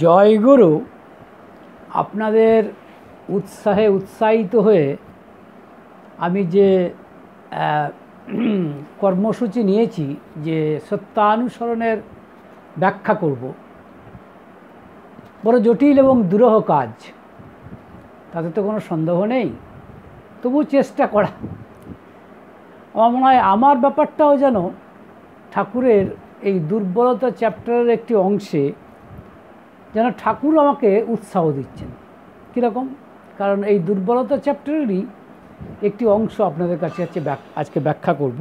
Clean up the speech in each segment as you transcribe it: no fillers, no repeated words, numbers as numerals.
জয়গুরু। আপনাদের উৎসাহে উৎসাহিত হয়ে আমি যে কর্মসূচি নিয়েছি যে সত্যানুসরণের ব্যাখ্যা করব, বড় জটিল এবং দুরূহ কাজ, তাতে তো কোনো সন্দেহ নেই। তবু চেষ্টা করা, আমার মনে হয় আমার ব্যাপারটাও যেন ঠাকুরের এই দুর্বলতা চ্যাপ্টারের একটি অংশে যেন ঠাকুর আমাকে উৎসাহ দিচ্ছেন। কীরকম? কারণ এই দুর্বলতা চ্যাপ্টারেরই একটি অংশ আপনাদের কাছে আজকে ব্যাখ্যা করব।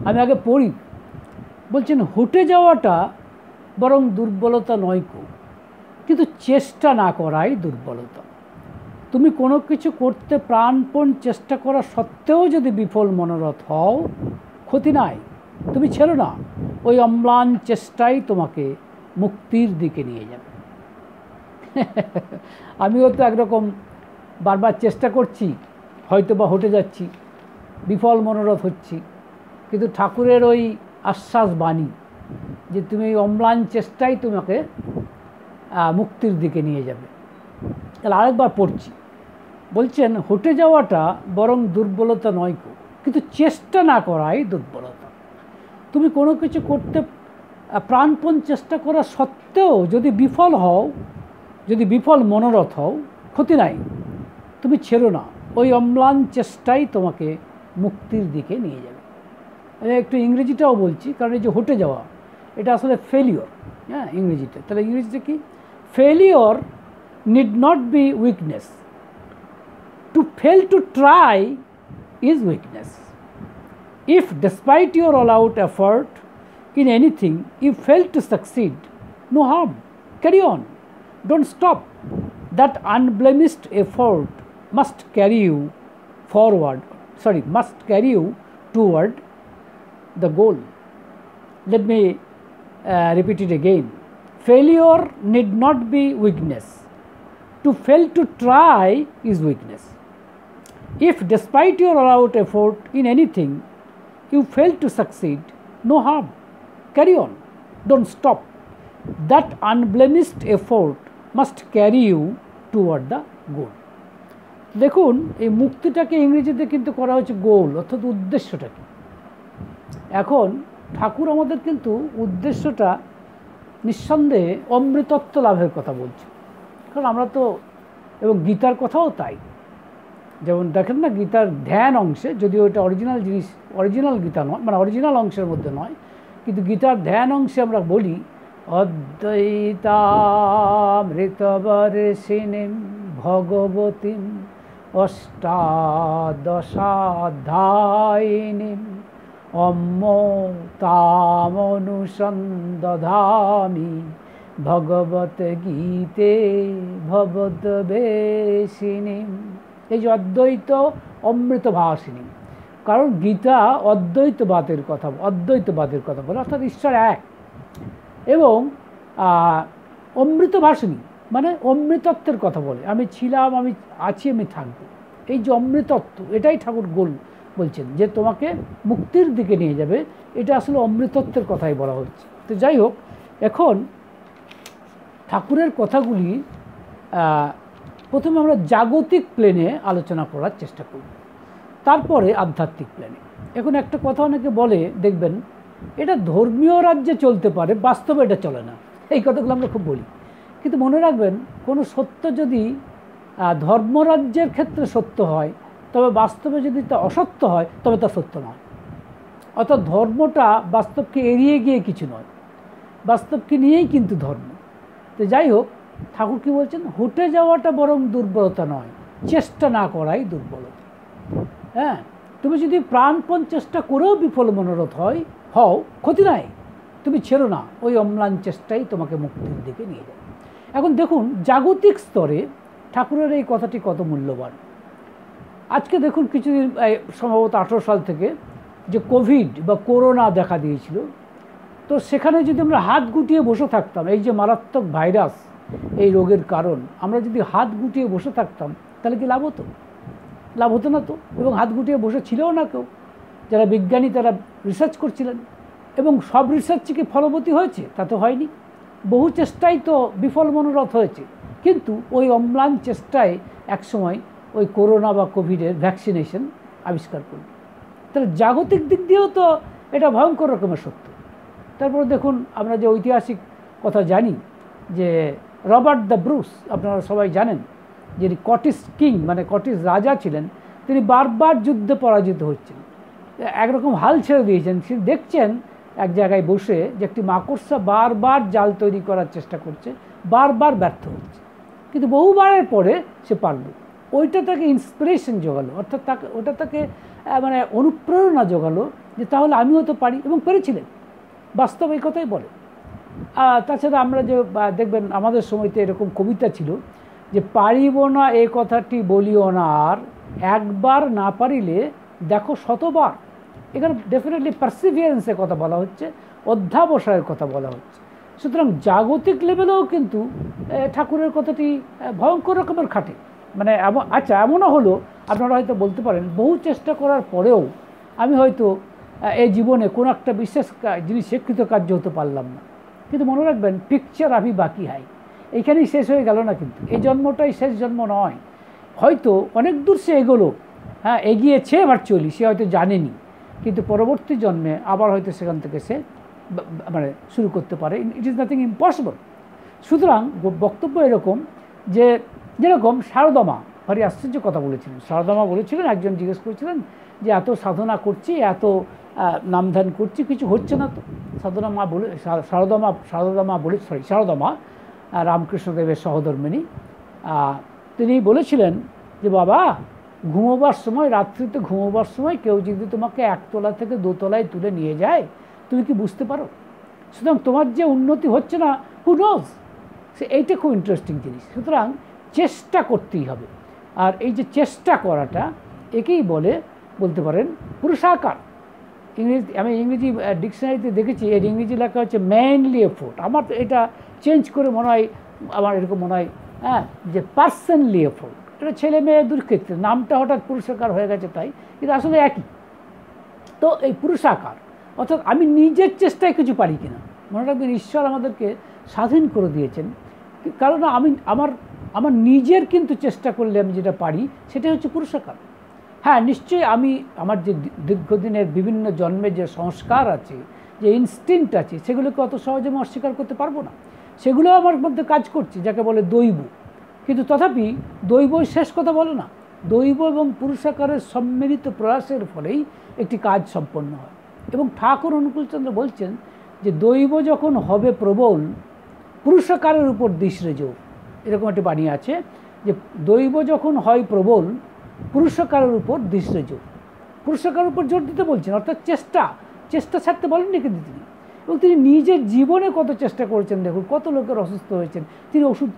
আমি আগে পড়ি। বলছেন, হটে যাওয়াটা বরং দুর্বলতা নয় কো, কিন্তু চেষ্টা না করাই দুর্বলতা। তুমি কোনো কিছু করতে প্রাণপণ চেষ্টা করা সত্ত্বেও যদি বিফল মনোরথ হও, ক্ষতি নাই, তুমি ছেড়ো না। ওই অম্লান চেষ্টাই তোমাকে মুক্তির দিকে নিয়ে যাবে। আমিও তো একরকম বারবার চেষ্টা করছি, হয়তো বা হটে যাচ্ছি, বিফল মনোরথ হচ্ছি, কিন্তু ঠাকুরের ওই আশ্বাস বাণী যে তুমি এই অম্লান চেষ্টাই তোমাকে মুক্তির দিকে নিয়ে যাবে। তাহলে আরেকবার পড়ছি। বলছেন, হটে যাওয়াটা বরং দুর্বলতা নয় কো, কিন্তু চেষ্টা না করাই দুর্বলতা। তুমি কোনো কিছু করতে প্রাণপণ চেষ্টা করা সত্ত্বেও যদি বিফল হও, যদি বিফল মনোরথ হও, ক্ষতি নাই, তুমি ছেড়ো না। ওই অম্লান চেষ্টাই তোমাকে মুক্তির দিকে নিয়ে যাবে। আমি একটু ইংরেজিটাও বলছি, কারণ এই যে হটে যাওয়া, এটা আসলে ফেলিওর। হ্যাঁ, ইংরেজিতে। তাহলে ইংরেজিতে কি? Failure need not be weakness, to fail to try is weakness. If despite your all out effort in anything you fail to succeed, no harm, carry on, don't stop. That unblemished effort must carry you toward the goal. Let me repeat it again. Failure need not be weakness. To fail to try is weakness. If despite your all out effort in anything you fail to succeed, no harm, carry on, don't stop. That unblemished effort must carry you toward the goal. দেখুন, এই মুক্তিটাকে ইংরেজিতে কিন্তু করা হচ্ছে গোল, অর্থাৎ উদ্দেশ্যটা কি। এখন ঠাকুর আমাদের কিন্তু উদ্দেশ্যটা নিঃসন্দেহে অমৃতত্ব লাভের কথা বলছে। কারণ আমরা তো, এবং গীতার কথাও তাই, যেমন দেখেন না, গীতার ধ্যান অংশে, যদিও এটা অরিজিনাল জিনিস, অরিজিনাল গীতা নয়, মানে অরিজিনাল অংশের মধ্যে নয়, কিন্তু গীতার ধ্যান অংশে আমরা বলি, অদ্বৈতামৃতবর্ষিণীম ভগবতীম অষ্টাদশাধ্যায়িনীম অম্ম তামনুসন্দধামি ভগবত গীতে ভবদ্বেষিণীম। এই যে অদ্বৈত অমৃতভাষিনী, কারণ গীতা অদ্বৈতবাদের কথা বলে, অর্থাৎ ঈশ্বর এক, এবং অমৃতভাষিনী মানে অমৃতত্বের কথা বলে। আমি ছিলাম, আমি আছি, আমি থাকবো। এই যে অমৃতত্ব, এটাই ঠাকুর গোল বলছেন যে তোমাকে মুক্তির দিকে নিয়ে যাবে। এটা আসলে অমৃতত্বের কথাই বলা হচ্ছে। তো যাই হোক, এখন ঠাকুরের কথাগুলি প্রথমে আমরা জাগতিক প্লেনে আলোচনা করার চেষ্টা করব, তারপরে আধ্যাত্মিক প্লেনে। এখন একটা কথা অনেকে বলে, দেখবেন এটা ধর্মীয় রাজ্যে চলতে পারে, বাস্তবে এটা চলে না। এই কথাগুলো আমরা খুব বলি, কিন্তু মনে রাখবেন, কোনো সত্য যদি ধর্মরাজ্যের ক্ষেত্রে সত্য হয়, তবে বাস্তবে যদি তা অসত্য হয়, তবে তা সত্য নয়। অর্থাৎ ধর্মটা বাস্তবকে এড়িয়ে গিয়ে কিছু নয়, বাস্তবকে নিয়েই কিন্তু ধর্ম। তো যাই হোক, ঠাকুর কি বলছেন? হটে যাওয়াটা বরং দুর্বলতা নয়, চেষ্টা না করাই দুর্বলতা। হ্যাঁ, তুমি যদি প্রাণপণ চেষ্টা করেও বিফল মনোরথ হও, ক্ষতি নাই, তুমি ছেড়ো না। ওই অম্লান চেষ্টাই তোমাকে মুক্তির দিকে নিয়ে যাবে। এখন দেখুন, জাগতিক স্তরে ঠাকুরের এই কথাটি কত মূল্যবান। আজকে দেখুন, কিছুদিন সম্ভবত 18 সাল থেকে যে কোভিড বা করোনা দেখা দিয়েছিল, তো সেখানে যদি আমরা হাত গুটিয়ে বসে থাকতাম, এই যে মারাত্মক ভাইরাস, এই রোগের কারণ, আমরা যদি হাত গুটিয়ে বসে থাকতাম, তাহলে কি লাভ হতো? লাভ হতো না তো। এবং হাত গুটিয়ে বসে ছিলও না কেউ। যারা বিজ্ঞানী, তারা রিসার্চ করছিলেন, এবং সব রিসার্চ কি ফলবতী হয়েছে? তা তো হয়নি। বহু চেষ্টাই তো বিফল মনোরথ হয়েছে, কিন্তু ওই অম্লান চেষ্টায় একসময় ওই করোনা বা কোভিডের ভ্যাকসিনেশন আবিষ্কার করল। তাহলে জাগতিক দিক দিয়েও তো এটা ভয়ঙ্কর রকমের সত্য। তারপরে দেখুন, আমরা যে ঐতিহাসিক কথা জানি যে রবার্ট দ্য ব্রুস, আপনারা সবাই জানেন, যিনি স্কটিশ কিং মানে স্কটিশ রাজা ছিলেন, তিনি বারবার যুদ্ধে পরাজিত হচ্ছেন, একরকম হাল ছেড়ে দিয়েছেন। তিনি দেখছেন এক জায়গায় বসে যে একটি মাকড়সা বারবার জাল তৈরি করার চেষ্টা করছে, বারবার ব্যর্থ হচ্ছে, কিন্তু বহুবারের পরে সে পারল। ওইটা তাকে ইন্সপিরেশন জোগালো, অর্থাৎ ওটা তাকে মানে অনুপ্রেরণা জোগালো যে তাহলে আমিও তো পারি, এবং পেরেছিলেন। বাস্তব এই কথাই বলে। তাছাড়া আমরা যে দেখবেন আমাদের সময়তে এরকম কবিতা ছিল যে পারিব না এ কথাটি বলিও না আর, একবার না পারিলে দেখো শতবার। এখানে ডেফিনেটলি পারসিভিয়ারেন্সের কথা বলা হচ্ছে, অধ্যাবসায়ের কথা বলা হচ্ছে। সুতরাং জাগতিক লেভেলেও কিন্তু ঠাকুরের কথাটি ভয়ঙ্কর রকমের খাটে। মানে আচ্ছা, এমনও হলো, আপনারা হয়তো বলতে পারেন বহু চেষ্টা করার পরেও আমি হয়তো এই জীবনে কোনো একটা বিশেষ জিনিস কৃতকার্য হতে পারলাম না, কিন্তু মনে রাখবেন পিকচার আভি বাকি হাই, এইখানেই শেষ হয়ে গেল না, কিন্তু এই জন্মটাই শেষ জন্ম নয়। হয়তো অনেক দূর সে এগোলো, হ্যাঁ এগিয়েছে ভার্চুয়ালি, সে হয়তো জানেনি, কিন্তু পরবর্তী জন্মে আবার হয়তো সেখান থেকে সে মানে শুরু করতে পারে। It is nothing impossible. সুতরাং বক্তব্য এরকম যে যেরকম শারদমা ভারী আশ্চর্য কথা বলেছিলেন। শারদমা বলেছিলেন, একজন জিজ্ঞেস করেছিলেন যে এত সাধনা করছি, এত নামধান করছি, কিছু হচ্ছে না তো। শারদমা রামকৃষ্ণদেবের সহধর্মিণী, তিনি বলেছিলেন যে বাবা, ঘুমোবার সময়, রাত্রিতে ঘুমোবার সময় কেউ যদি তোমাকে একতলা থেকে দোতলায় তুলে নিয়ে যায়, তুমি কি বুঝতে পারো? সুতরাং তোমার যে উন্নতি হচ্ছে না, হু নোজ। এইটা খুব ইন্টারেস্টিং জিনিস। সুতরাং চেষ্টা করতেই হবে, আর এই যে চেষ্টা করাটা, একেই বলতে পারেন পুরুষাকার। আমি ইংরেজি ডিকশনারিতে দেখেছি, এর ইংরেজি লেখা হচ্ছে মেইনলি এফোর্ট। আমার এটা চেঞ্জ করে মনে হয়, আমার এরকম মনে হয় হ্যাঁ, যে পার্সনলি এফোর্ট। এটা ছেলে মেয়েদের ক্ষেত্রে নামটা হঠাৎ পুরুষাকার হয়ে গেছে তাই, কিন্তু আসলে একই। তো এই পুরুষাকার অর্থাৎ আমি নিজের চেষ্টায় কিছু পারি কিনা। মনে রাখবেন, ঈশ্বর আমাদেরকে স্বাধীন করে দিয়েছেন, কারণ আমার নিজের কিন্তু চেষ্টা করলে আমি যেটা পারি সেটাই হচ্ছে পুরুষাকার। হ্যাঁ, নিশ্চয়ই আমি আমার যে দীর্ঘদিনের বিভিন্ন জন্মের যে সংস্কার আছে, যে ইনস্টিংক্ট আছে, সেগুলোকে অত সহজে আমি অস্বীকার করতে পারবো না। সেগুলো আমার মধ্যে কাজ করছে, যাকে বলে দৈব। কিন্তু তথাপি দৈবই শেষ কথা বলে না। দৈব এবং পুরুষাকারের সম্মিলিত প্রয়াসের ফলেই একটি কাজ সম্পন্ন হয়। এবং ঠাকুর অনুকূলচন্দ্র বলছেন যে দৈব যখন হবে প্রবল, পুরুষাকারের উপর দিশরে জোর। এরকম একটি বাণী আছে যে দৈব যখন হয় প্রবল, পুরুষাকারের উপর দিশরে জোর। পুরুষাকারের উপর জোর দিতে বলছেন, অর্থাৎ চেষ্টা ছাড়তে বলেননি কিন্তু তিনি। এবং তিনি নিজের জীবনে কত চেষ্টা করেছেন দেখুন, কত লোকের অসুস্থ হয়েছেন, তিনি ওষুধ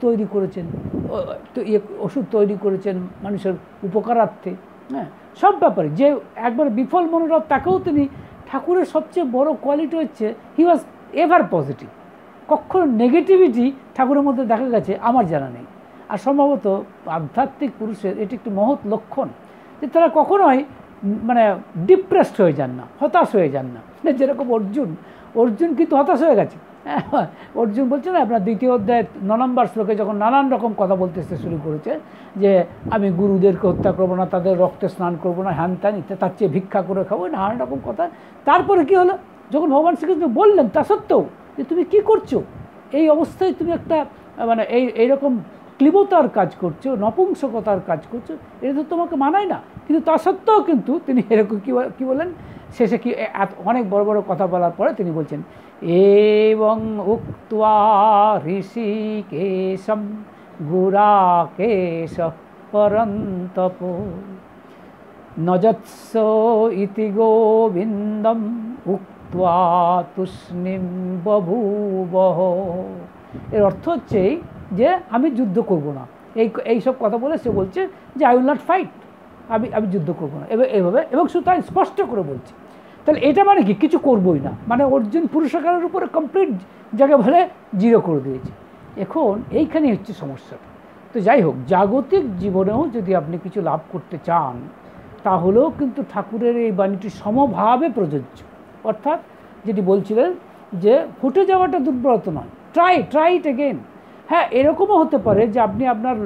তৈরি করেছেন মানুষের উপকারার্থে। হ্যাঁ, সব ব্যাপারে যে একবার বিফল মনোরথ, তাকেও তিনি, ঠাকুরের সবচেয়ে বড় কোয়ালিটি হচ্ছে হি ওয়াজ এভার পজিটিভ। কখনো নেগেটিভিটি ঠাকুরের মধ্যে দেখা গেছে আমার জানা নেই। আর সম্ভবত আধ্যাত্মিক পুরুষের এটি একটি মহৎ লক্ষণ যে তারা কখনোই মানে ডিপ্রেসড হয়ে যান না, হতাশ হয়ে যান না। যেরকম অর্জুন কিন্তু হতাশ হয়ে গেছে। অর্জুন বলছে না, আপনার 2য় অধ্যায়ের 9 নম্বর শ্লোকে যখন নানান রকম কথা বলতে শুরু করেছে যে আমি গুরুদেরকে হত্যা করবো না, তাদের রক্তে স্নান করবো না, হ্যান ত্যান ইত্যাদি, তার চেয়ে ভিক্ষা করে খাবো, নানান রকম কথা। তারপরে কি হলো, যখন ভগবান শ্রীকৃষ্ণ বললেন তা সত্ত্বেও যে তুমি কি করছো, এই অবস্থায় তুমি একটা মানে এইরকম ক্লিবতার কাজ করছো, নপুংসকতার কাজ করছো, এটা তো তোমাকে মানায় না। কিন্তু তা সত্ত্বেও কিন্তু তিনি এরকম কী বলেন শেষে, কি অনেক বড় বড় কথা বলার পরে তিনি বলছেন এবং উক্ত্বা ঋষিকেশম গুরাকেশ পরন্তপ নজৎস ইতি গোবিন্দম উক্ত্বা তুষ্ণীম বভূবহ। এর অর্থ হচ্ছে যে আমি যুদ্ধ করব না, এইসব কথা বলে সে বলছে যে আই উইল নট ফাইট, আমি যুদ্ধ করবো না এভাবে, এবং শুধু তাই স্পষ্ট করে বলছে। তাহলে এটা মানে কি, কিছু করবোই না, মানে অর্জুন পুরুষাকারের উপরে কমপ্লিট যাকে বলে 0 করে দিয়েছে। এখন এইখানেই হচ্ছে সমস্যাটা। তো যাই হোক, জাগতিক জীবনেও যদি আপনি কিছু লাভ করতে চান, তাহলেও কিন্তু ঠাকুরের এই বাণীটি সমভাবে প্রযোজ্য। অর্থাৎ যেটি বলছিলেন যে ফুটে যাওয়াটা দুর্বলতা নয়, ট্রাই ইট এগেন। হ্যাঁ, এরকমও হতে পারে যে আপনি আপনার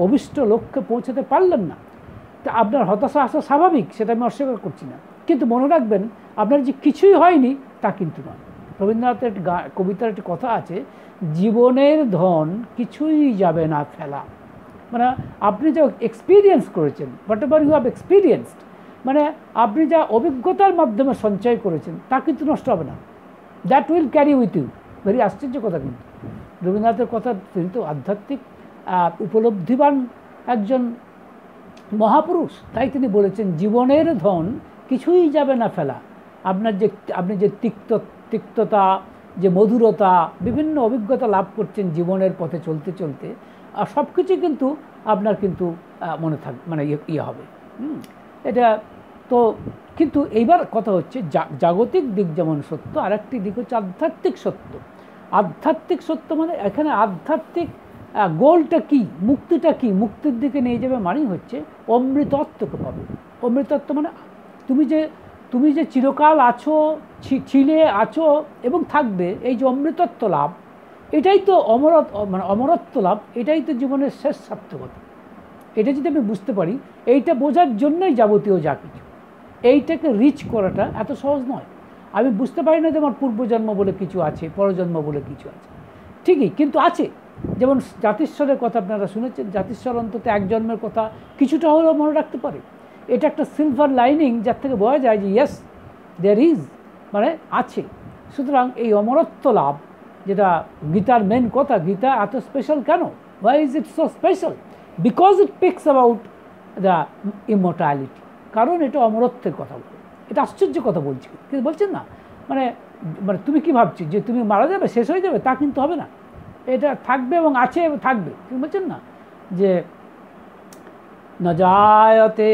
অভিষ্ট লক্ষ্যে পৌঁছাতে পারলেন না, তা আপনার হতাশা আসা স্বাভাবিক, সেটা আমি অস্বীকার করছি না, কিন্তু মনে রাখবেন আপনার যে কিছুই হয়নি তা কিন্তু নয়। রবীন্দ্রনাথের একটি কবিতার একটি কথা আছে, জীবনের ধন কিছুই যাবে না ফেলা। মানে আপনি যা এক্সপিরিয়েন্স করেছেন, whatever you have experienced, মানে আপনি যা অভিজ্ঞতার মাধ্যমে সঞ্চয় করেছেন তা কিন্তু নষ্ট হবে না, that will carry with you. Very আশ্চর্য কথা কিন্তু রবীন্দ্রনাথের কথা। তিনি তো আধ্যাত্মিক উপলব্ধিবান একজন মহাপুরুষ, তাই তিনি বলেছেন জীবনের ধন কিছুই যাবে না ফেলা। আপনি যে তিক্ততা, যে মধুরতা, বিভিন্ন অভিজ্ঞতা লাভ করছেন জীবনের পথে চলতে চলতে, আর সব কিছুই কিন্তু আপনার কিন্তু মনে মানে ইয়ে হবে। এটা তো, কিন্তু এইবার কথা হচ্ছে জাগতিক দিক যেমন সত্য, আর একটি দিক হচ্ছে আধ্যাত্মিক সত্য। আধ্যাত্মিক সত্য মানে এখানে আধ্যাত্মিক গোলটা কি, মুক্তিটা কি, মুক্তির দিকে নিয়ে যাবে মানেই হচ্ছে অমৃতত্বকে পাবে। অমৃতত্ব মানে তুমি যে চিরকাল আছো, ছিলে, আছো এবং থাকবে, এই যে অমৃতত্ব লাভ, এটাই তো মানে অমরত্ব লাভ, এটাই তো জীবনের শেষ সার্থকতা। এটা যদি আমি বুঝতে পারি, এইটা বোঝার জন্যই যাবতীয় যা কিছু, এইটাকে রিচ করাটা এত সহজ নয়। আমি বুঝতে পারি না যে আমার পূর্বজন্ম বলে কিছু আছে, পরজন্ম বলে কিছু আছে, ঠিকই, কিন্তু আছে। যেমন জাতিস্বরের কথা আপনারা শুনেছেন, জাতিস্বর অন্তত এক জন্মের কথা কিছুটা হলেও মনে রাখতে পারে। এটা একটা সিলভার লাইনিং, যার থেকে বোঝা যায় যে ইয়েস দেয়ার ইজ, মানে আছে। সুতরাং এই অমরত্ব লাভ, যেটা গীতার মেন কথা, গীতা এত স্পেশাল কেন? Why is it so special? Because it peaks about the immortality, কারণ এটা অমরত্বের কথা বলে। এটা আশ্চর্য কথা বলছি, কিন্তু বলছেন না, মানে মানে তুমি কি ভাবছি যে তুমি মারা যাবে, শেষ হয়ে যাবে, তা কিন্তু হবে না। এটা থাকবে এবং আছে এবং থাকবে। তুমি বলছেন না যে ন জায়তে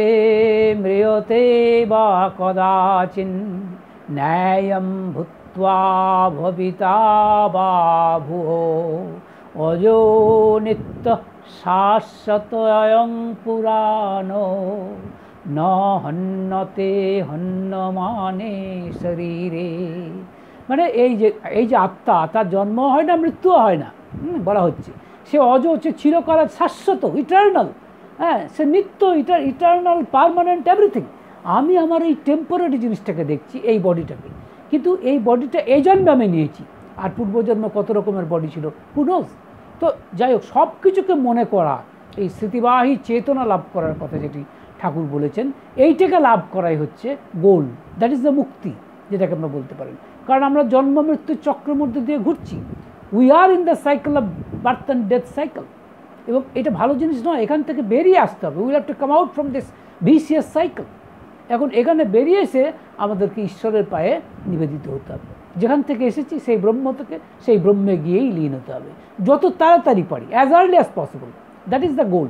ম্রিয়তে বা কদাচিন ন্যায়ম ভূত্বা ভবিতা বা ভুয়ো অজো নিত্য শাশ্বত অয়ং পুরাণো ন হন্যতে হন্যমানে শরীরে। মানে এই যে আত্মা, তার জন্ম হয় না, মৃত্যুও হয় না, বলা হচ্ছে সে অজ, হচ্ছে চিরকাল, শাশ্বত, ইটার্নাল। হ্যাঁ, সে নিত্য, ইটার্নাল, পার্মানেন্ট, এভরিথিং। আমি আমার এই টেম্পোরারি জিনিসটাকে দেখছি, এই বডিটাকে, কিন্তু এই বডিটা এই জন্মে আমি নিয়েছি, আর পূর্বজন্ম কত রকমের বডি ছিল হু নোজ। তো যাই হোক, সব কিছুকে মনে করা, এই স্মৃতিবাহী চেতনা লাভ করার কথা যেটি ঠাকুর বলেছেন, এইটাকে লাভ করাই হচ্ছে গোল, দ্যাট ইজ দ্য মুক্তি, যেটাকে আমরা বলতে পারেন। কারণ আমরা জন্ম মৃত্যুর চক্রের মধ্যে দিয়ে ঘুরছি, we are in the cycle of birth and death cycle, এবং এটা ভালো জিনিস নয়। এখান থেকে বেরিয়ে আসতে হবে, will have to come out from this vicious cycle. এখন এখানে বেরিয়ে এসে আমাদেরকে ঈশ্বরের পায়ে নিবেদিত হতে হবে। যেখান থেকে এসেছি সেই ব্রহ্ম থেকে, সেই ব্রহ্মে গিয়েই লীন হতে হবে, যত তাড়াতাড়ি পারি, as early as possible. That is the গোল।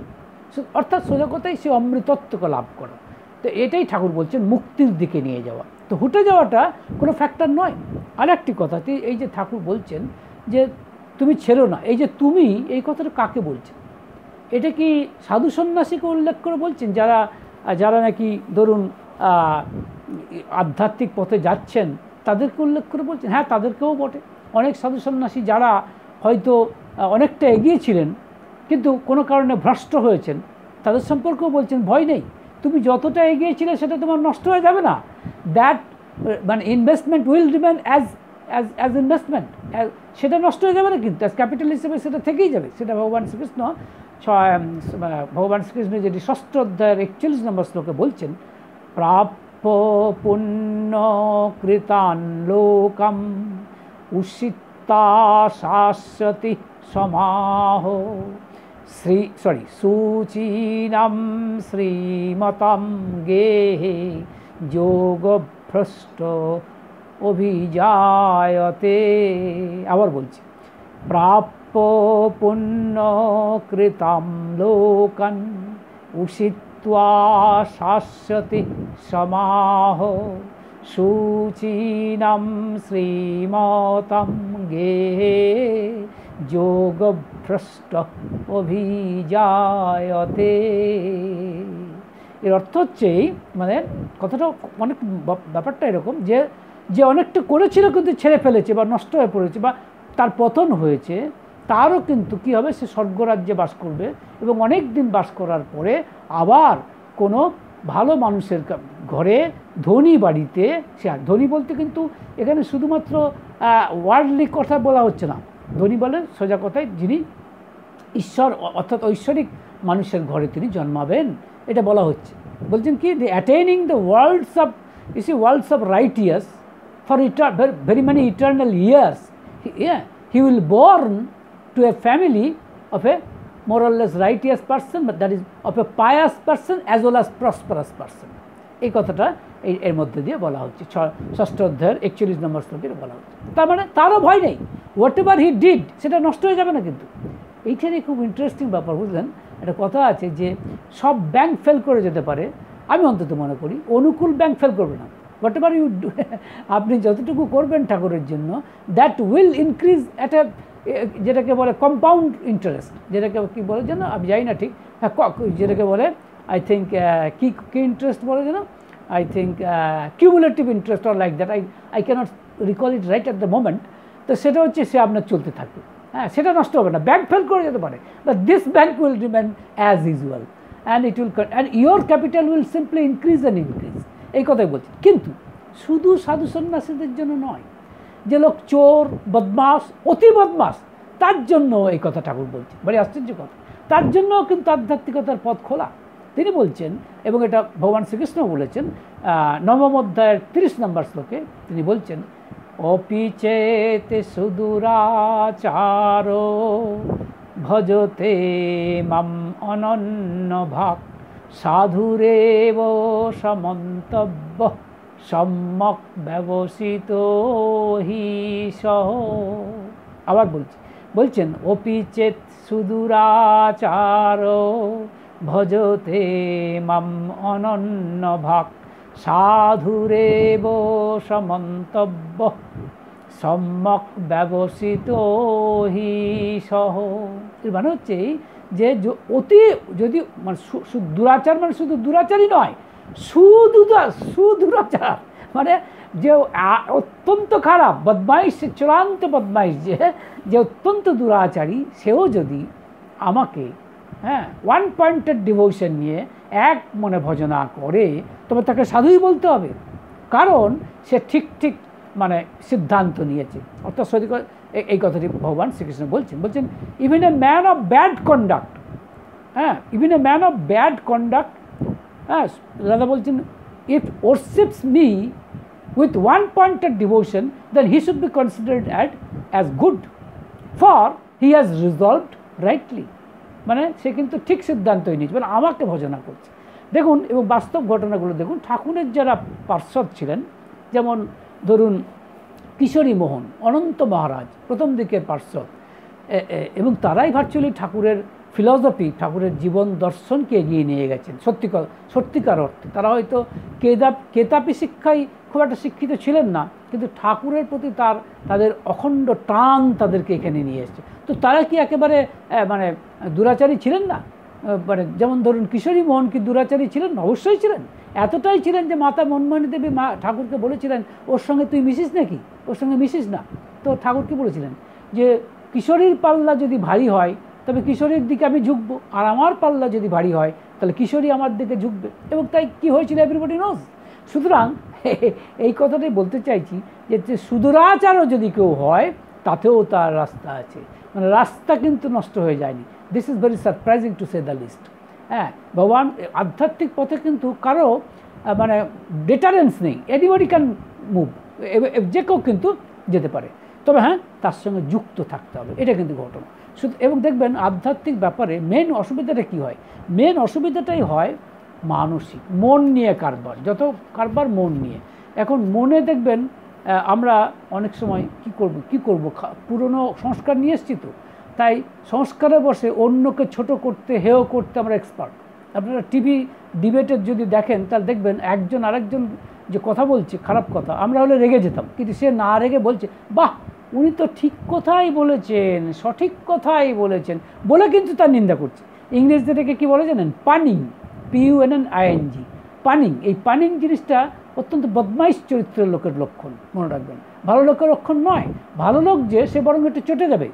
অর্থাৎ সোজা কথাই সে অমৃতত্বকে লাভ করা। তো এটাই ঠাকুর বলছেন মুক্তির দিকে নিয়ে যাওয়া। তো হুটে যাওয়াটা কোনো ফ্যাক্টর নয়। আর একটি কথা, এই যে ঠাকুর বলছেন যে তুমি ছেড়ো না, এই যে তুমি, এই কথাটা কাকে বলছেন? এটা কি সাধু সন্ন্যাসীকে উল্লেখ করে বলছেন, যারা নাকি ধরুন আধ্যাত্মিক পথে যাচ্ছেন, তাদেরকে উল্লেখ করে বলছেন? হ্যাঁ, তাদেরকেও বটে। অনেক সাধু সন্ন্যাসী যারা হয়তো অনেকটা এগিয়েছিলেন কিন্তু কোনো কারণে ভ্রষ্ট হয়েছেন, তাদের সম্পর্কেও বলছেন ভয় নেই, তুমি যতটা এগিয়েছিলে সেটা তোমার নষ্ট হয়ে যাবে না। দ্যাট মানে investment will remain as investment, সেটা নষ্ট হয়ে যাবে না, কিন্তু অ্যাজ ক্যাপিটাল হিসেবে সেটা থেকেই যাবে। সেটা ভগবান শ্রীকৃষ্ণ যেটি 6ষ্ঠ অধ্যায়ের 41 নম্বর শ্লোকে বলছেন, প্রাপ্য পুণ্য কৃতান লোকম উষিতা শাশ্বতি সমাহ সূচীনাম শ্রীমতাম গেহে যোগভ্রষ্ট অভিজায়তে। আবার বলছি, প্রাপ্য পুণ্য কৃতাম লোকন উষিত্বা শাশ্বতি সমাহ সূচীনাম শ্রীমতাম গেহে যোগভ্রষ্ট অভিজায়তে। এর অর্থ হচ্ছে, মানে কথাটা অনেক, ব্যাপারটা এরকম যে অনেকটা করেছিল কিন্তু ছেড়ে ফেলেছে বা নষ্ট হয়ে পড়েছে বা তার পতন হয়েছে, তারও কিন্তু কী হবে, সে স্বর্গরাজ্যে বাস করবে এবং অনেক দিন বাস করার পরে আবার কোনো ভালো মানুষের ঘরে, ধনী বাড়িতে, সে ধনী বলতে কিন্তু এখানে শুধুমাত্র ওয়ার্ল্ডলি কথা বলা হচ্ছে না, ধনী বলে সোজা কথায় যিনি ঈশ্বর অর্থাৎ ঐশ্বরিক মানুষের ঘরে তিনি জন্মাবেন, এটা বলা হচ্ছে। বলছেন কি, the attaining the world's of righteous for very many eternal years, he will born to a family of a more or less righteous person, but that is of a pious person as well as prosperous person। এই কথাটা এর মধ্যে দিয়ে বলা হচ্ছে, 6ষ্ঠ অধ্যায়ের 41 নম্বর শ্লোকে বলা হচ্ছে। তার মানে তারও ভয় নেই, হোয়াট এভার হি ডিড সেটা নষ্ট হয়ে যাবে না। কিন্তু এইখানে খুব ইন্টারেস্টিং ব্যাপার, বুঝলেন, একটা কথা আছে যে সব ব্যাংক ফেল করে যেতে পারে, আমি অন্তত মনে করি অনুকূল ব্যাংক ফেল করবে না। হোয়াট এভার ইউ ডু, আপনি যতটুকু করবেন ঠাকুরের জন্য, that will increase at a, যেটাকে বলে কম্পাউন্ড ইন্টারেস্ট, যেটাকে কী বলে যেন আমি জানি না ঠিক, হ্যাঁ যেটাকে বলে আই থিঙ্ক কী ইন্টারেস্ট বলে যেন, I think cumulative interest or like that, I cannot recall it right at the moment. তো সেটা হচ্ছে সে আপনার চলতে থাকবে, হ্যাঁ, সেটা নষ্ট হবে না, ব্যাংক ফেল করে যেতে পারে, but this bank will remain as usual and it will and your capital will simply increase and increase. এই কথাই বলছি। কিন্তু শুধু সাধু সন্ন্যাসীদের জন্য নয়, যে লোক চোর, বদমাস, অতি বদমাস, তার জন্য এই কথা ঠাকুর বলছেন, বড় আশ্চর্য কথা, তার জন্য কিন্তু আধ্যাত্মিকতার পথ খোলা। তিনি বলছেন, এবং এটা ভগবান শ্রীকৃষ্ণ বলেছেন 9ম অধ্যায়ের 30 নম্বর শ্লোকে, তিনি বলছেন, অপি চেতে সুদূরাচার ভজতে মাম অনন্য ভাগ সাধুরেব সমন্তব্য সম্যক ব্যবসিত হি সহ। আবার বলছেন অপি চেত সুদূরাচার ভজতে মাম অনন্য ভাগ সাধুরেব সমন্তব্য সম্যক ব্যবসিত হি সহ। এর মানে হচ্ছে যে অতি, যদি মানে দুরাচার মানে শুধু দুরাচারই নয়, সুদূরাচার মানে যে অত্যন্ত খারাপ বদমাইশ, চূড়ান্ত বদমাইশ, যে অত্যন্ত দুরাচারী, সেও যদি আমাকে, হ্যাঁ, ওয়ান পয়েন্টেড ডিভোশন নিয়ে এক মনে ভজনা করে, তবে তাকে সাধুই বলতে হবে, কারণ সে ঠিক মানে সিদ্ধান্ত নিয়েছে। অর্থাৎ এই কথাটি ভগবান শ্রীকৃষ্ণ বলছেন even a man of bad conduct, হ্যাঁ, even a man of bad conduct, হ্যাঁ, দাদা বলছেন, if worships me with one pointed devotion, then he should be considered as good, for he has resolved rightly. মানে সে কিন্তু ঠিক সিদ্ধান্তই নিয়েছে, মানে আমাকে ভজনা করছে। দেখুন, এবং বাস্তব ঘটনাগুলো দেখুন, ঠাকুরের যারা পার্ষদ ছিলেন, যেমন ধরুন কিশোরী মোহন, অনন্ত মহারাজ প্রথম দিকের পার্ষদ, এবং তারাই ভার্চুয়ালি ঠাকুরের ফিলসফি, ঠাকুরের জীবন দর্শনকে এগিয়ে নিয়ে গেছেন সত্যিকার অর্থে। তারা হয়তো কেতাপি শিক্ষায় খুব একটা শিক্ষিত ছিলেন না, কিন্তু ঠাকুরের প্রতি তাদের অখণ্ড টান তাদেরকে এখানে নিয়ে এসেছে। তো তারা কি একেবারে মানে দুরাচারী ছিলেন না? মানে যেমন ধরুন কিশোরী মোহন কি দুরাচারী ছিলেন? অবশ্যই ছিলেন। এতটাই ছিলেন যে মাতা মনমোহিনী দেবী ঠাকুরকে বলেছিলেন, ওর সঙ্গে তুই মিশিস নাকি, ওর সঙ্গে মিশিস না। তো ঠাকুর কি বলেছিলেন, যে কিশোরীর পাল্লা যদি ভারী হয় তবে কিশোরীর দিকে আমি ঝুঁকবো, আর আমার পাল্লা যদি ভারী হয় তাহলে কিশোরী আমার দিকে ঝুঁকবে। এবং তাই কি হয়েছিল এভরিবডি নোজ। সুতরাং এই কথাটাই বলতে চাইছি যে সুদূরাচারও যদি কেউ হয়, তাতেও তার রাস্তা আছে, মানে রাস্তা কিন্তু নষ্ট হয়ে যায়নি। This is very surprising to say the least. হ্যাঁ, ভগবান আধ্যাত্মিক পথে কিন্তু কারো মানে ডেটারেন্স নেই, এনিবডি ক্যান মুভ, যে কেউ কিন্তু যেতে পারে, তবে হ্যাঁ তার সঙ্গে যুক্ত থাকতে হবে, এটা কিন্তু ঘটনা। এবং দেখবেন আধ্যাত্মিক ব্যাপারে মেন অসুবিধাটা কী হয়, মেন অসুবিধাটাই হয় মানসিক, মন নিয়ে কারবার, যত কারবার মন নিয়ে। এখন মনে দেখবেন আমরা অনেক সময় কি করব, পুরনো সংস্কার নিয়ে এসেছি, তো তাই সংস্কারে বসে অন্যকে ছোট করতে, হেয় করতে আমরা এক্সপার্ট। আপনারা টিভি ডিবেটের যদি দেখেন, তাহলে দেখবেন একজন আরেকজন যে কথা বলছে খারাপ কথা, আমরা হলে রেগে যেতাম, কিন্তু সে না রেগে বলছে, বাহ উনি তো ঠিক কথাই বলেছেন, সঠিক কথাই বলেছেন বলে কিন্তু তার নিন্দা করছে। ইংরেজিতে কী বলে জানেন? পানিং, PUNNING, পানিং। এই পানিং জিনিসটা অত্যন্ত বদমাইশ চরিত্রের লোকের লক্ষণ, মনে রাখবেন। ভালো লোকের লক্ষণ নয়। ভালো লোক যে সে বরং একটু চটে যাবে,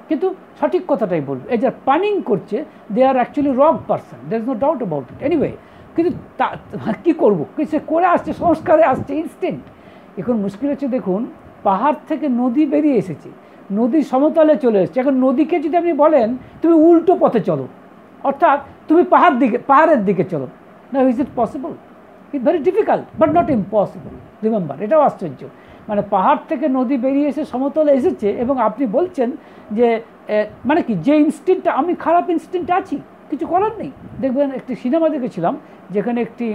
কিন্তু সঠিক কথাটাই বলবে। এই যে পানিং করছে, they are actually wrong person, there is no doubt about it. Anyway, কিন্তু কী করবো, সে করে আসছে, সংস্কারে আসছে ইনস্ট্যান্ট। এখন মুশকিল হচ্ছে, দেখুন পাহাড় থেকে নদী বেরিয়ে এসেছে, নদী সমতলে চলে এসেছে। এখন নদীকে যদি আপনি বলেন তুমি উল্টো পথে চলো, অর্থাৎ তুমি পাহাড়ের দিকে চলো, না, is it possible? It very difficult but not impossible. Remember, এটাও আশ্চর্য। মানে পাহাড় থেকে নদী বেরিয়ে এসে সমতলে এসেছে, এবং আপনি বলছেন যে মানে কি, যে ইনস্টিংক্টটা, আমি খারাপ ইনস্টিংক্টে আছি, কিছু করার নেই। দেখবেন একটি সিনেমা দেখেছিলাম, যেখানে একটি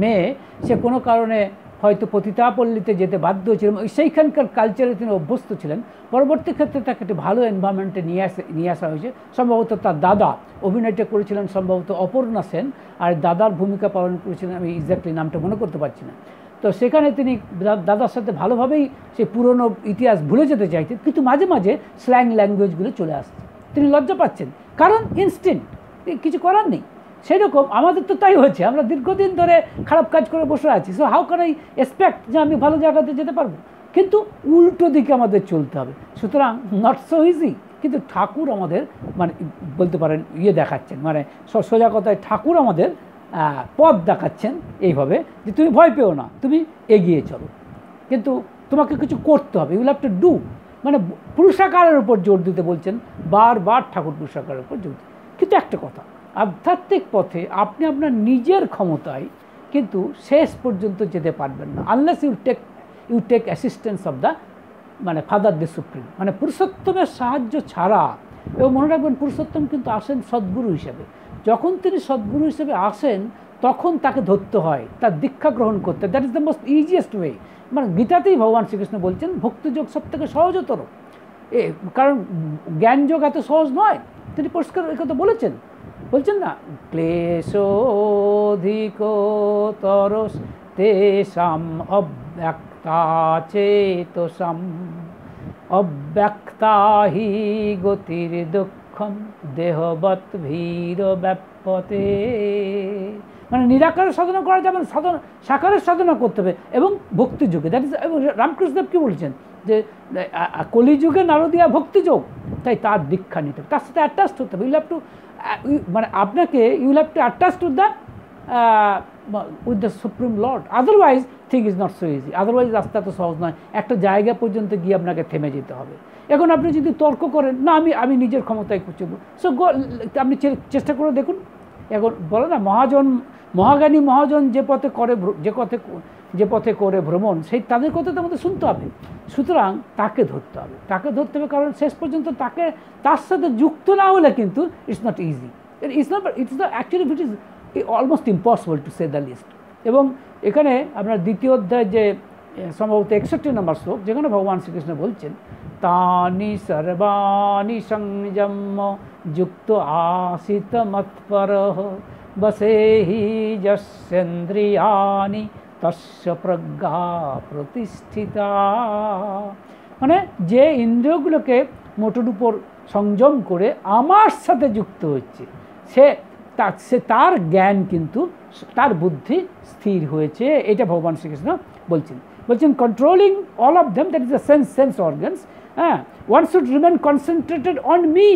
মেয়ে, সে কোনো কারণে হয়তো পতিতাপল্লীতে যেতে বাধ্য হয়েছিলেন, সেইখানকার কালচারে তিনি অভ্যস্ত ছিলেন। পরবর্তী ক্ষেত্রে তাকে একটি ভালো এনভায়রনমেন্টে নিয়ে আসা হয়েছে। সম্ভবত তার দাদা অভিনয়টা করেছিলেন, সম্ভবত অপর্ণা সেন, আর দাদার ভূমিকা পালন করেছিলেন, আমি এক্স্যাক্টলি নামটা মনে করতে পারছি না। তো সেখানে তিনি দাদার সাথে ভালোভাবেই সেই পুরনো ইতিহাস ভুলে যেতে চাইতেন, কিন্তু মাঝে মাঝে স্ল্যাং ল্যাঙ্গুয়েজগুলো চলে আসছে। তিনি লজ্জা পাচ্ছেন, কারণ ইনস্ট্যান্ট, কিছু করার নেই। সেই রকম আমাদের তো তাই হয়েছে, আমরা দীর্ঘদিন ধরে খারাপ কাজ করে বসে আছি। So how can I expect যে আমি ভালো জায়গাতে যেতে পারবো? কিন্তু উল্টো দিকে আমাদের চলতে হবে। সুতরাং নট সো ইজি। কিন্তু ঠাকুর আমাদের মানে বলতে পারেন দেখাচ্ছেন, মানে সোজা কথায় ঠাকুর আমাদের পথ দেখাচ্ছেন এইভাবে যে তুমি ভয় পেও না, তুমি এগিয়ে চলো, কিন্তু তোমাকে কিছু করতে হবে, you will have to do. মানে পুরুষাকারের উপর জোর দিতে বলছেন, বারবার ঠাকুর পুরুষাকারের উপর জোর দিতে। কিন্তু একটা কথা, আধ্যাত্মিক পথে আপনি আপনার নিজের ক্ষমতায় কিন্তু শেষ পর্যন্ত যেতে পারবেন না, unless you take assistance of the মানে ফাদার দ্য সুপ্রিম, মানে পুরুষোত্তমের সাহায্য ছাড়া। এবং মনে রাখবেন, পুরুষোত্তম কিন্তু আসেন সদ্গুরু হিসেবে। যখন তিনি সদ্গুরু হিসেবে আসেন, তখন তাকে ধরতে হয়, তার দীক্ষা গ্রহণ করতে। That is the most easiest way. মানে গীতাতেই ভগবান শ্রীকৃষ্ণ বলছেন ভক্তিযোগ সব থেকে সহজতর, কারণ জ্ঞানযোগ এত সহজ নয়। তিনি পরিষ্কার এই কথা বলেছেন না, ক্লেশোধিকতর তেষাম অব্যক্তা চেতসাম অব্যক্তা হি গতির দুঃখম দেহবৎ ভীর ব্যাপতে। মানে নিরাকারের সাধনা করা যাবে না, সাকারের সাধনা করতে হবে, এবং ভক্তিযোগে। দ্যাট ইজ, রামকৃষ্ণদেব কী বলছেন যে কলিযুগে নারদিয়া ভক্তিযোগ, তাই তার দীক্ষা নিতে হবে, তার সাথে অ্যাটাচড হতে হবে। ইউল হ্যাভ টু, মানে আপনাকে you'll have to attached with the supreme Lord, otherwise thing is not so easy. Otherwise রাস্তা তো সহজ নয়, একটা জায়গা পর্যন্ত গিয়ে আপনাকে থেমে যেতে হবে। এখন আপনি যদি তর্ক করেন, না আমি নিজের ক্ষমতায় করছি, সো আপনি চেষ্টা করে দেখুন। এখন বলে না, মহাজ্ঞানী মহাজন যে পথে করে ভ্রমণ, সেই তাদের কথা তো আমাদের শুনতে হবে। সুতরাং তাকে ধরতে হবে, কারণ শেষ পর্যন্ত তার সাথে যুক্ত না হলে কিন্তু it's not easy. Actually it is almost impossible to say the least. এবং এখানে আপনার দ্বিতীয় অধ্যায়, যে সম্ভবত 61 নম্বর শ্লোক, যেখানে ভগবান শ্রীকৃষ্ণ বলছেন, তানি সর্বাণি সংযম্য যুক্ত আসিত মৎপরঃ বসেহি যস্যেন্দ্রিয়ানি তস্য প্রজ্ঞা প্রতিষ্ঠিতা। মানে যে ইন্দ্রিয়গুলোকে মোটের উপর সংযম করে আমার সাথে যুক্ত হচ্ছে, তার জ্ঞান কিন্তু, তার বুদ্ধি স্থির হয়েছে। এটা ভগবান শ্রীকৃষ্ণ বলছেন controlling all of them, that is the sense organs. হ্যাঁ, one should remain concentrated on me.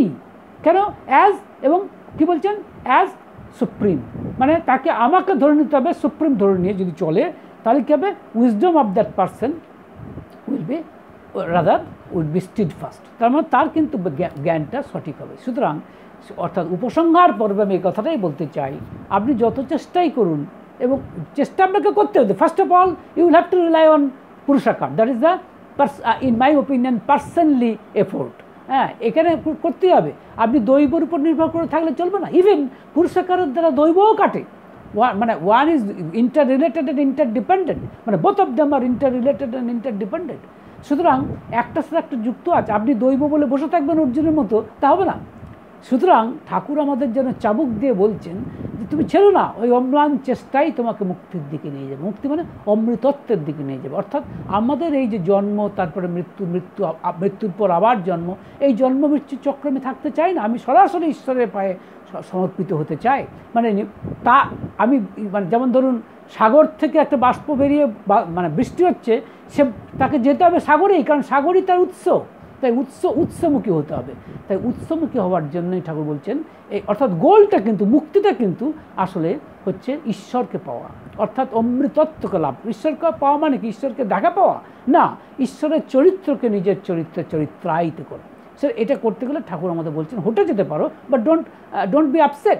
কেন? অ্যাজ, এবং কি বলছেন, অ্যাজ সুপ্রিম, মানে তাকে আমাকে ধরে নিতে হবে, সুপ্রিম ধরে নিয়ে যদি চলে, তাহলে কী হবে? Wisdom of that person will be steadfast. তার মানে তার কিন্তু জ্ঞানটা সঠিক হবে। সুতরাং অর্থাৎ উপসংহার পর্বে আমি এই কথাটাই বলতে চাই, আপনি যত চেষ্টাই করুন, এবং চেষ্টা আপনাকে করতে হবে, first of all you will have to rely on পুরুষাকার, that is the in my opinion personally effort. হ্যাঁ, এখানে করতেই হবে। আপনি দৈবর উপর নির্ভর করে থাকলে চলবে না। ইভেন পুরুষাকারের দ্বারা দৈবও কাটে, মানে one is interrelated and interdependent, মানে both of them are interrelated and interdependent. সুতরাং একটার সাথে একটা যুক্ত আছে। আপনি দৈব বলে বসে থাকবেন অর্জুনের মতো, তা হবে না। সুতরাং ঠাকুর আমাদের যেন চাবুক দিয়ে বলছেন যে তুমি ছেড়ো না, ওই অম্লান চেষ্টাই তোমাকে মুক্তির দিকে নিয়ে যাবে। মুক্তি মানে অমৃতত্বের দিকে নিয়ে যাবে। অর্থাৎ আমাদের এই যে জন্ম, তারপরে মৃত্যুর পর আবার জন্ম, এই জন্ম মৃত্যুর চক্র আমি থাকতে চাই না। আমি সরাসরি ঈশ্বরের পায়ে সমর্পিত হতে চাই। মানে তা আমি, মানে যেমন ধরুন সাগর থেকে একটা বাষ্প বেরিয়ে মানে বৃষ্টি হচ্ছে, সে তাকে যেতে হবে সাগরেই, কারণ সাগরই তার উৎস। তাই উৎসমুখী হতে হবে। তাই উৎসমুখী হওয়ার জন্যই ঠাকুর বলছেন এই, অর্থাৎ গোলটা কিন্তু, মুক্তিটা কিন্তু আসলে হচ্ছে ঈশ্বরকে পাওয়া, অর্থাৎ অমৃতত্বকে লাভ। ঈশ্বরকে পাওয়া মানে কি ঈশ্বরকে দেখা পাওয়া না, ঈশ্বরের চরিত্রকে নিজের চরিত্রায়িত করা। সে এটা করতে গেলে ঠাকুর আমাদের বলছেন হেঁটে যেতে পারো, but don't be upset,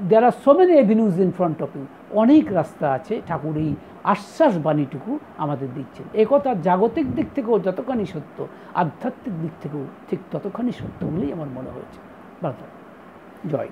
there are so many avenues in front of you. অনেক রাস্তা আছে। ঠাকুর এই আশ্বাস বাণীটুকু আমাদের দিচ্ছেন। এ কথা জাগতিক দিক থেকেও যতখানি সত্য, আধ্যাত্মিক দিক থেকেও ঠিক ততখানি সত্য বলেই আমার মনে হয়েছে। জয়।